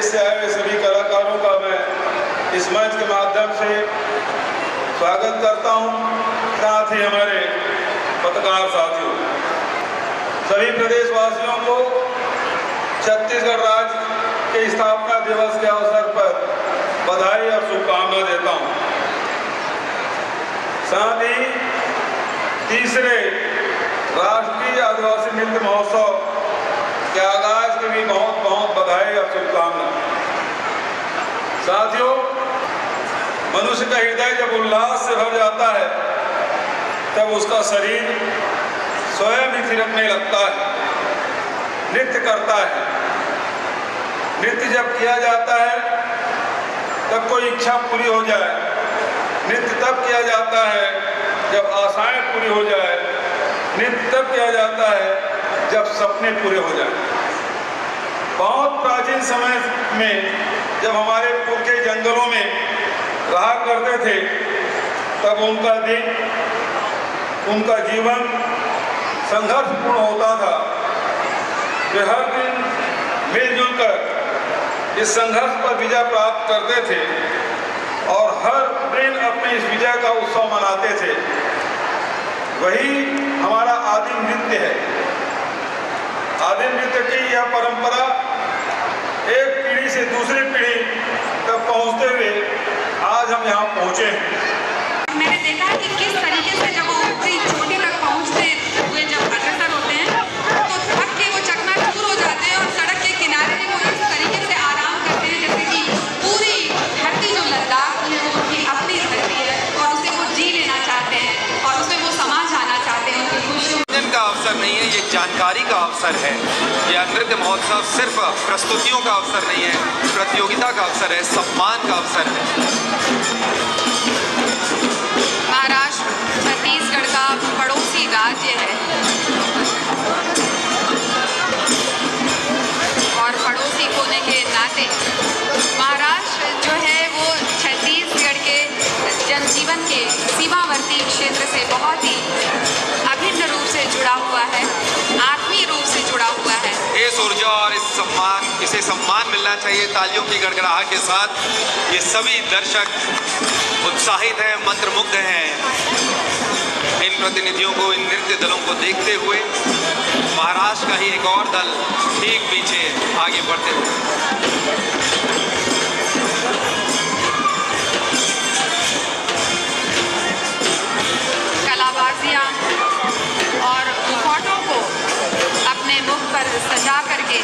प्रदेश से आए हुए सभी कलाकारों का मैं इस मंच के माध्यम से स्वागत करता हूं। साथ ही हमारे पत्रकार साथियों, सभी प्रदेशवासियों को छत्तीसगढ़ राज्य के स्थापना दिवस के अवसर पर बधाई और शुभकामनाएं देता हूं। साथ ही तीसरे राष्ट्रीय आदिवासी नृत्य महोत्सव के आगाज की भी बहुत बहुत बधाई और शुभकामनाएं। साथियों, मनुष्य का हृदय जब उल्लास से भर जाता है तब उसका शरीर स्वयं ही थिरकने लगता है, नृत्य करता है। नृत्य जब किया जाता है तब कोई इच्छा पूरी हो जाए। नृत्य तब किया जाता है जब आशाएं पूरी हो जाए। नृत्य तब किया जाता है जब सपने पूरे हो जाए। बहुत प्राचीन समय में जब हमारे पुरखे जंगलों में रहा करते थे तब उनका दिन, उनका जीवन संघर्षपूर्ण होता था। वे हर दिन मिलजुल कर इस संघर्ष पर विजय प्राप्त करते थे और हर दिन अपने इस विजय का उत्सव मनाते थे। वही हमारा आदिम नृत्य है। आदिम नृत्य की यह परंपरा एक पीढ़ी से दूसरी पीढ़ी तक पहुंचते हुए आज हम यहाँ पहुंचे हैं। मैंने देखा है कि किस तरीके से जब वो चोटी तक पहुंचते हुए जब अग्रसर होते हैं तो थक के वो चकनाचूर हो जाते हैं और सड़क के किनारे वो इस तरीके से आराम करते हैं जैसे कि पूरी धरती जो लद्दाख है वो उनकी अपनी धरती है और उसे वो जी लेना चाहते हैं और उसमें वो समा जाना चाहते हैं। उनकी खुशियों का अवसर नहीं है, ये जानकारी का अवसर है। यह नृत्य महोत्सव सिर्फ प्रस्तुतियों का अवसर नहीं है, प्रतियोगिता का अवसर है, सम्मान का अवसर है। महाराष्ट्र छत्तीसगढ़ का पड़ोसी राज्य है और पड़ोसी होने के नाते महाराष्ट्र जो है वो छत्तीसगढ़ के जनजीवन के सीमावर्ती क्षेत्र से बहुत ही अभिन्न रूप से जुड़ा हुआ है, आत्मीय रूप से जुड़ा हुआ है। इस ऊर्जा और इसे सम्मान मिलना चाहिए। तालियों की गड़गड़ाहट के साथ ये सभी दर्शक उत्साहित हैं, मंत्रमुग्ध हैं इन प्रतिनिधियों को, इन नृत्य दलों को देखते हुए। महाराष्ट्र का ही एक और दल ठीक पीछे आगे बढ़ते हुए। कलाबाजियाँ और मुखौटों को अपने मुख पर सजा करके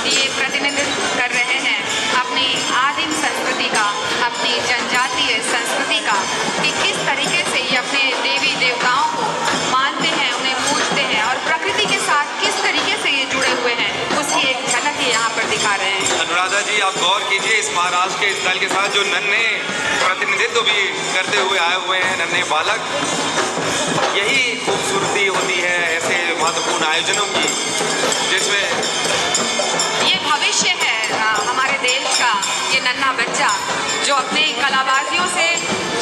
ये प्रतिनिधित्व कर रहे हैं अपनी आदिम संस्कृति का, अपनी जनजातीय संस्कृति का, कि किस तरीके से ये अपने देवी देवताओं को मानते हैं, उन्हें पूजते हैं और प्रकृति के साथ किस तरीके से ये जुड़े हुए हैं, उसकी एक झलक ये यहाँ पर दिखा रहे हैं। अनुराधा जी, आप गौर कीजिए इस महाराष्ट्र के इस दल के साथ जो नन्हे प्रतिनिधित्व भी करते हुए आए हुए हैं, नन्हे बालक। यही खूबसूरती होती है ऐसे महत्वपूर्ण आयोजनों की, जिसमें ये भविष्य है हमारे देश का, ये नन्हा बच्चा जो अपने कलाबाजियों से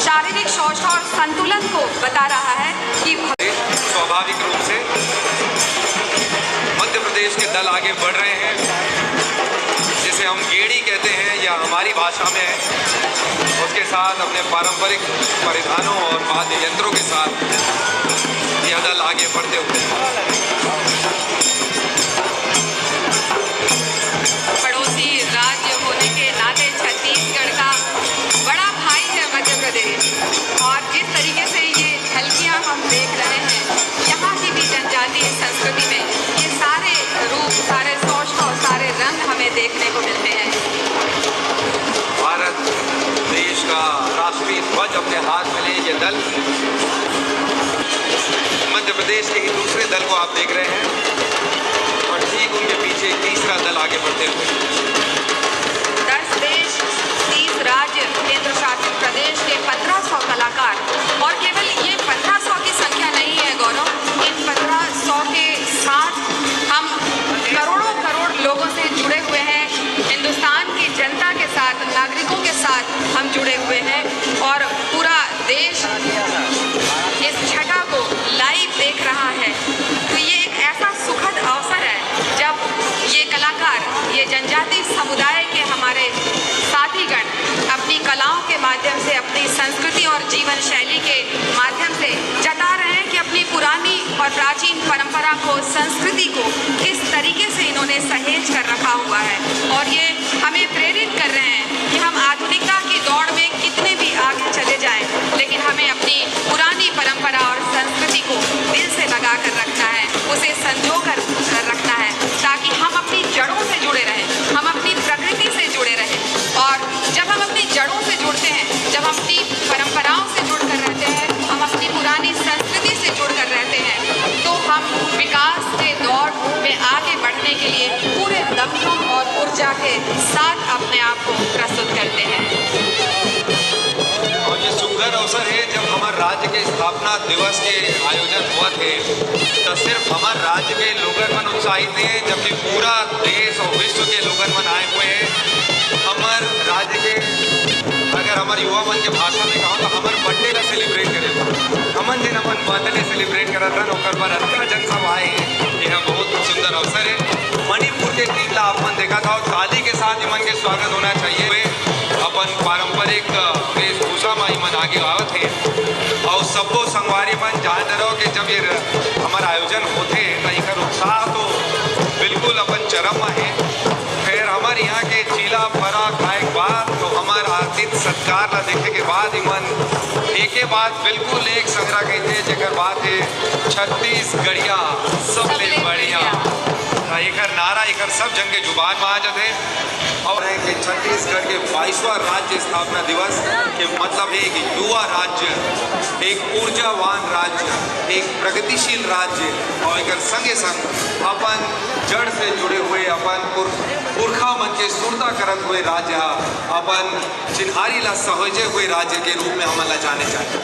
शारीरिक शौच और संतुलन को बता रहा है कि स्वाभाविक रूप से मध्य प्रदेश के दल आगे बढ़ रहे हैं, जिसे हम गेड़ी कहते हैं या हमारी भाषा में है। उसके साथ अपने पारंपरिक परिधानों और वाद्य यंत्रों के साथ यह दल आगे बढ़ते हुए पड़ोसी राज्य होने के नाते छत्तीसगढ़ का बड़ा भाई है मध्य प्रदेश। और जिस तरीके से ये झलकियाँ हम देख रहे हैं यहाँ की भी जनजातीय संस्कृति में, ये सारे रूप, सारे सौष्ठव और सारे रंग हमें देखने को मिलते हैं। भारत देश का राष्ट्रीय ध्वज अपने हाथ में ले ये दल, मध्य प्रदेश के ही दूसरे दल को आप देख रहे हैं और ठीक उनके पीछे तीसरा दल आगे बढ़ते हुए। 10 देश, 30 राज्य, केंद्र शासित प्रदेश के 1500 कलाकार, और केवल ये 1500 की संख्या नहीं है गौरव, इन 1500 के साथ हम करोड़ों करोड़ लोगों से जुड़े हुए हैं। हिंदुस्तान की जनता के साथ, नागरिकों के साथ हम जुड़े हुए हैं और पूरा देश इस छटा को लाइव देख रहा है। तो ये एक ऐसा सुखद अवसर है जब ये कलाकार, ये जनजातीय समुदाय के हमारे अपनी संस्कृति और जीवन शैली के माध्यम से जता रहे हैं कि अपनी पुरानी और प्राचीन परंपरा को, संस्कृति को किस तरीके से इन्होंने सहेज कर रखा हुआ है। और ये हमें प्रेरित कर रहे हैं कि हम आधुनिकता की दौड़ में कितने भी आगे चले जाएं, लेकिन हमें अपनी पुरानी परंपरा और संस्कृति को दिल से लगा कर रखना है, उसे संजो कर रखना है, ताकि हम अपनी जड़ों से जुड़े रहें, हम अपनी प्रकृति से जुड़े रहें। और जब हम अपनी जड़ों से जुड़ते हैं, जब हम अपनी परंपराओं से जुड़कर रहते हैं, हम अपनी पुरानी संस्कृति से जुड़कर रहते हैं, तो हम विकास के दौर में आगे बढ़ने के लिए पूरे दमखम और ऊर्जा के साथ अपने आप को प्रस्तुत करते हैं। और ये सुंदर अवसर है जब हमारे राज्य के स्थापना दिवस के आयोजन हुआ थे, तो सिर्फ हमारे राज्य के लोगन मन उत्साहित हैं, जबकि पूरा देश और विश्व के लोगन मन आए हुए हैं। हमारे राज्य के, अगर हमारे युवा मन के भाषा में कहो तो हमारे बर्थडे का सेलिब्रेट करें, हमन दिन अपन बर्थडे सेलिब्रेट करत हन, ओकर पर अतना जन सब आए हैं। यह बहुत सुंदर अवसर है। मणिपुर के टीला आपन देखा था, और ताली के साथ मन के स्वागत होना चाहिए। वे अपन पारंपरिक वेशभूषा में मन आगे आवत है, और सबको संगवारी मन जानते रहो कि जब ये हमारा आयोजन होते हैं तो इनका उत्साह तो बिल्कुल अपन चरम में है। फिर हमारे यहाँ के चीला फरा खाए के बाद तो हमारा आर्थिक सत्कार ला देखे के बाद मन एक बात बिल्कुल एक संग्रह कहते जेकर बात है छत्तीसगढ़िया सबले बढ़िया। एक नारा एक सब जन के जुबान में आ जाते और है कि छत्तीसगढ़ के 22वां राज्य स्थापना दिवस के मतलब है कि युवा राज्य, एक ऊर्जावान राज्य, एक प्रगतिशील राज्य, और एक संगे संग अपन जड़ से जुड़े हुए, अपन पुरखा मन के सुरता करत हुए राज्य, अपन चिन्हारी ला सहेजे हुए राज्य के रूप में हम ला जाने चाहिए।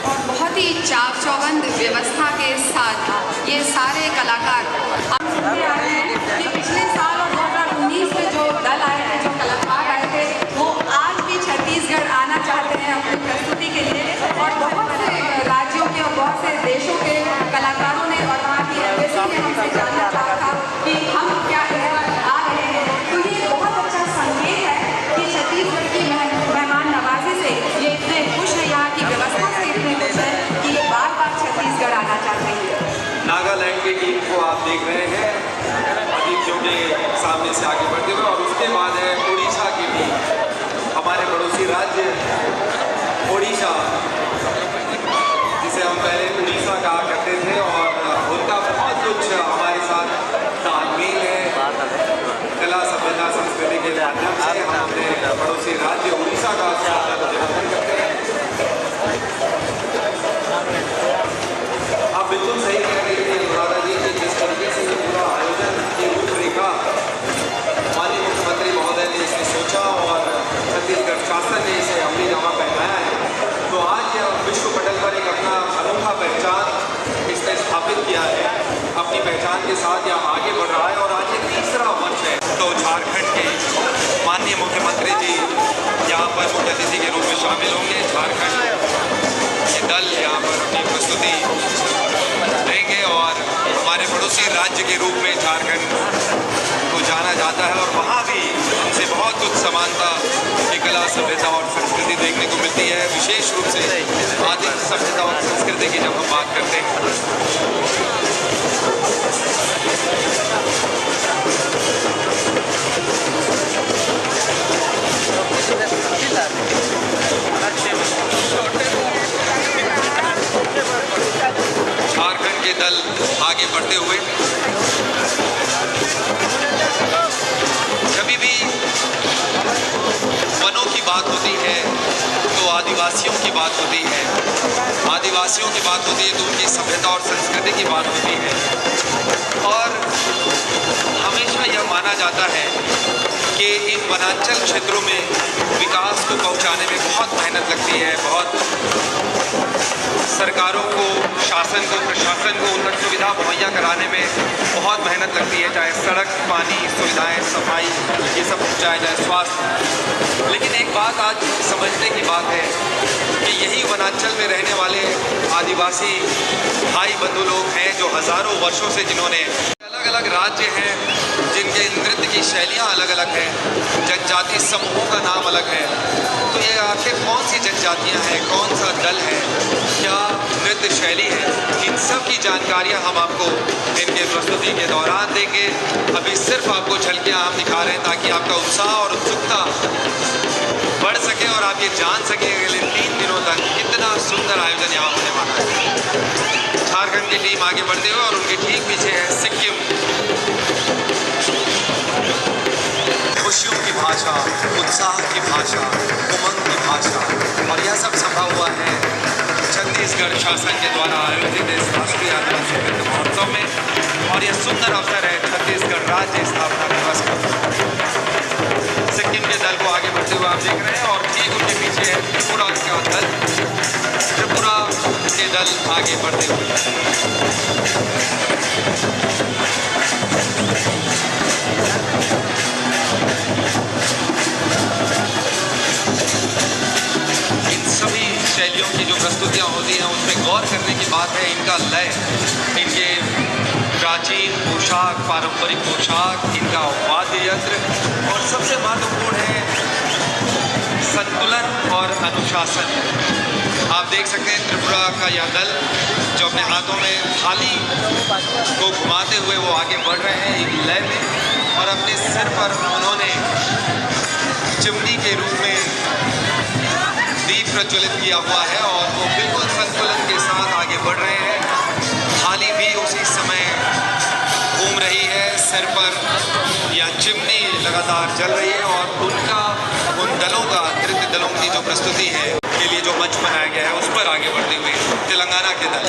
और बहुत ही चाक चौबंद व्यवस्था के साथ ये सारे कलाकार कि पिछले साल और 2019 में जो दल आए थे, जो कलाकार आए थे, वो आज भी छत्तीसगढ़ आना चाहते हैं अपनी प्रस्तुति के लिए। और बहुत से राज्यों के और बहुत से देशों के कलाकारों ने और वहाँ की एम्बेसी ने हमसे जानना चाहा था कि हम क्या आ रहे हैं। तो ये बहुत अच्छा संकेत है कि छत्तीसगढ़ की मेहमान नवाजी से ये इतने खुश है, यहाँ की व्यवस्था से इतने खुश है कि ये बार बार छत्तीसगढ़ आना चाहते हैं। नागालैंड के गीत को आप देख रहे हैं अतिथियों के सामने से आगे बढ़ते हुए, और उसके बाद है उड़ीसा की टीम, हमारे पड़ोसी राज्य उड़ीसा, जिसे हम पहले उड़ीसा कहा करते थे, और उनका बहुत कुछ हमारे साथ तालमेल है। कला सभ्यता संस्कृति के माध्यम से हम अपने पड़ोसी राज्य उड़ीसा का अभिनंदन करते हैं। आप बिल्कुल सही कह रही थी अनुराधा जी कि जिस तरीके से ये पूरा आयोजन की रूपरेखा माननीय मुख्यमंत्री महोदय ने इसे सोचा और छत्तीसगढ़ शासन ने इसे अमली जामा पहनाया है, तो आज विश्व पटल पर एक अपना अनोखा पहचान इसने स्थापित किया है। अपनी पहचान के साथ यह आगे बढ़ रहा है, और आज ये तीसरा वर्ष है। तो झारखंड के माननीय मुख्यमंत्री जी यहाँ पर मुख्य अतिथि के रूप में शामिल होंगे। झारखंड के दल यहाँ पर अपनी प्रस्तुति देंगे, और हमारे पड़ोसी राज्य के रूप में झारखंड को जाना जाता है, और वहाँ भी उनसे बहुत कुछ समानता की कला सभ्यता और संस्कृति देखने को मिलती है। विशेष रूप से आदि सभ्यता और संस्कृति की जब हम बात करते हैं, झारखंड के दल आगे बढ़ते हुए कभी भी वनों की बात होती है तो आदिवासियों की बात होती है, आदिवासियों की बात होती है तो उनकी सभ्यता और संस्कृति की बात होती है। और हमेशा यह माना जाता है कि इन वनांचल क्षेत्रों में विकास को पहुंचाने में बहुत मेहनत लगती है, बहुत सरकारों को, शासन को, प्रशासन को उन सुविधा मुहैया कराने में बहुत मेहनत लगती है, चाहे सड़क, पानी, सुविधाएं, सफाई, ये सब पहुँचाया जाए, स्वास्थ्य। लेकिन एक बात आज समझने की बात है कि यही वनांचल में रहने वाले आदिवासी भाई बंधु लोग हैं जो हज़ारों वर्षों से जिन्होंने अलग अलग राज्य हैं जिनके नृत्य की शैलियाँ अलग अलग हैं, जनजाति समूहों का नाम अलग है। तो ये आखिर कौन सी जनजातियाँ हैं, कौन सा दल है, क्या नृत्य शैली है, इन सब की जानकारियाँ हम आपको इनके प्रस्तुति के दौरान देंगे। अभी सिर्फ आपको झलकियाँ हम दिखा रहे हैं ताकि आपका उत्साह और उत्सुकता बढ़ सके और आप ये जान सकें अगले 3 दिनों तक कितना सुंदर आयोजन यहाँ होने वाला है। झारखंड की टीम आगे बढ़ते हुए और उनके ठीक पीछे है सिक्किम। खुशियों की भाषा, उत्साह की भाषा, उमंग की भाषा, और यह सब संभव हुआ है छत्तीसगढ़ शासन के द्वारा आयोजित इस राष्ट्रीय आदिवासी नृत्य महोत्सव में। और यह सुंदर अवसर है छत्तीसगढ़ राज्य स्थापना दिवस का। सिक्किम के दल को आगे बढ़ते हुए आप देख रहे हैं और ठीक उनके पीछे है त्रिपुरा का दल। त्रिपुरा के दल आगे बढ़ते हुए इन सभी शैलियों की जो प्रस्तुतियाँ होती हैं उसमें गौर करने की बात है इनका लय, इनके प्राचीन पोशाक, पारंपरिक पोशाक, इनका वाद्य यंत्र, और सबसे महत्वपूर्ण है संतुलन और अनुशासन। आप देख सकते हैं त्रिपुरा का यह दल जो अपने हाथों में थाली को घुमाते हुए वो आगे बढ़ रहे हैं एक लय में, और अपने सिर पर उन्होंने चिमनी के रूप में दीप प्रज्वलित किया हुआ है और वो बिल्कुल संतुलन के साथ आगे बढ़ रहे हैं। थाली भी उसी समय घूम रही है, सिर पर या चिमनी लगातार जल रही है, और उनका उन दलों का, नृत्य दलों की जो प्रस्तुति है के लिए जो मंच बनाया गया है उस पर आगे बढ़ते हुए तेलंगाना के दल।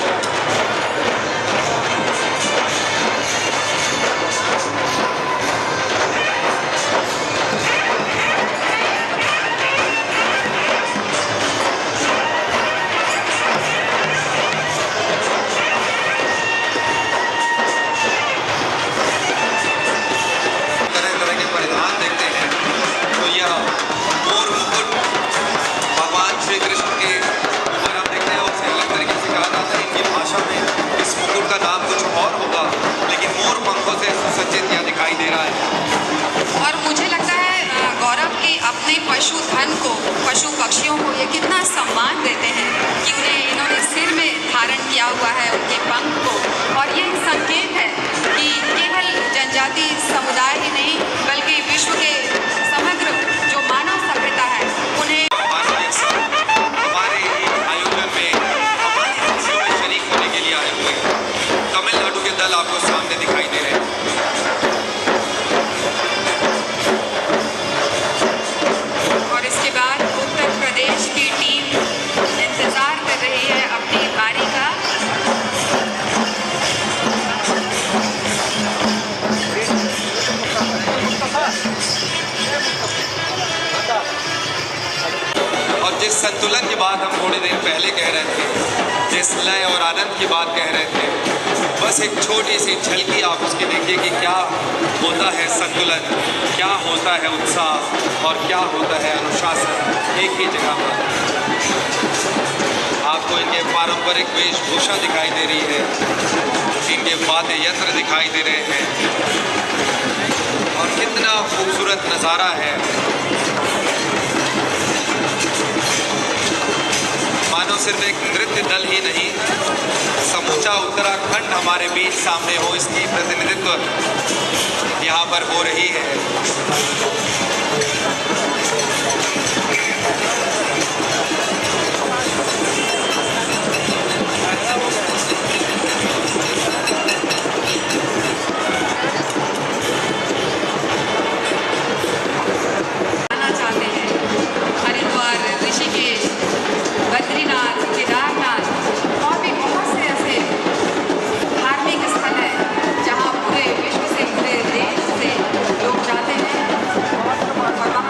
और मुझे लगता है गौरव कि अपने पशुधन को, पशु पक्षियों को ये कितना सम्मान देते हैं कि उन्हें इन्होंने सिर में धारण किया हुआ है उनके पंख को। और ये संकेत है कि केवल जनजाति समुदाय ही नहीं बल्कि विश्व के समग्र जो मानव सभ्यता है उन्हें हमारे आयोजन में हमारी खुशियों में शरीक होने के लिए आए हुए तमिलनाडु के दल आपको सामने दिखाई दे रहे हैं। जिस संतुलन की बात हम थोड़ी देर पहले कह रहे थे, जिस लय और आनंद की बात कह रहे थे, बस एक छोटी सी झलकी आप उसकी देखिए कि क्या होता है संतुलन, क्या होता है उत्साह और क्या होता है अनुशासन एक ही जगह पर। आपको इनके पारंपरिक वेशभूषा दिखाई दे रही है, इनके वाद्य यंत्र दिखाई दे रहे हैं, और कितना खूबसूरत नज़ारा है। मानो सिर्फ एक नृत्य दल ही नहीं, समूचा उत्तराखंड हमारे बीच सामने हो, इसकी प्रतिनिधित्व यहाँ पर हो रही है। आना चाहते हैं हरिद्वार, ऋषिकेश, बद्रीनाथ, केदारनाथ और भी बहुत से ऐसे धार्मिक स्थल हैं जहाँ पूरे विश्व से, पूरे देश से लोग जाते हैं और वहाँ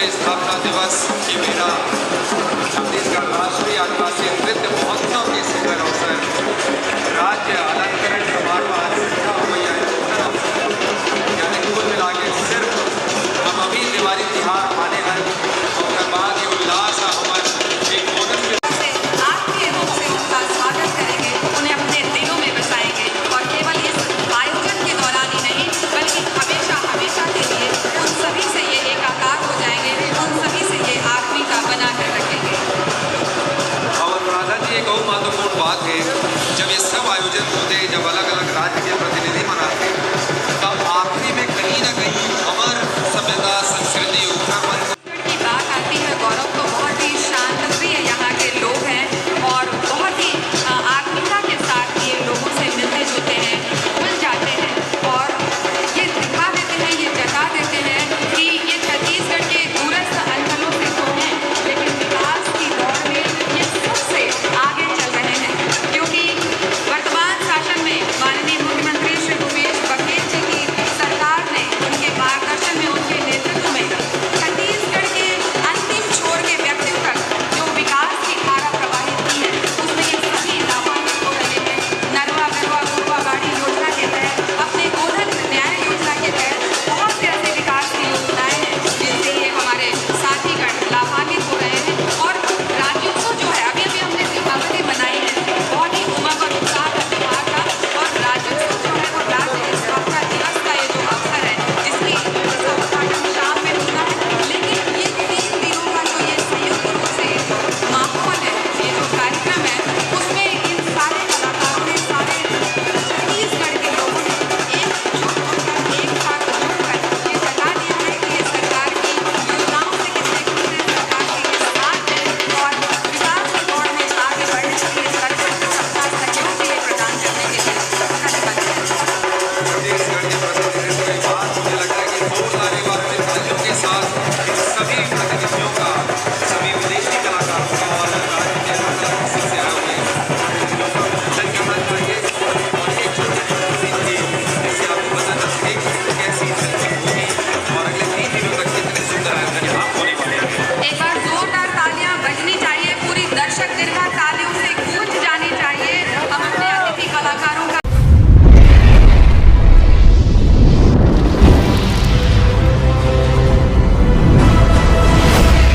स्थापना दिवस की मेरा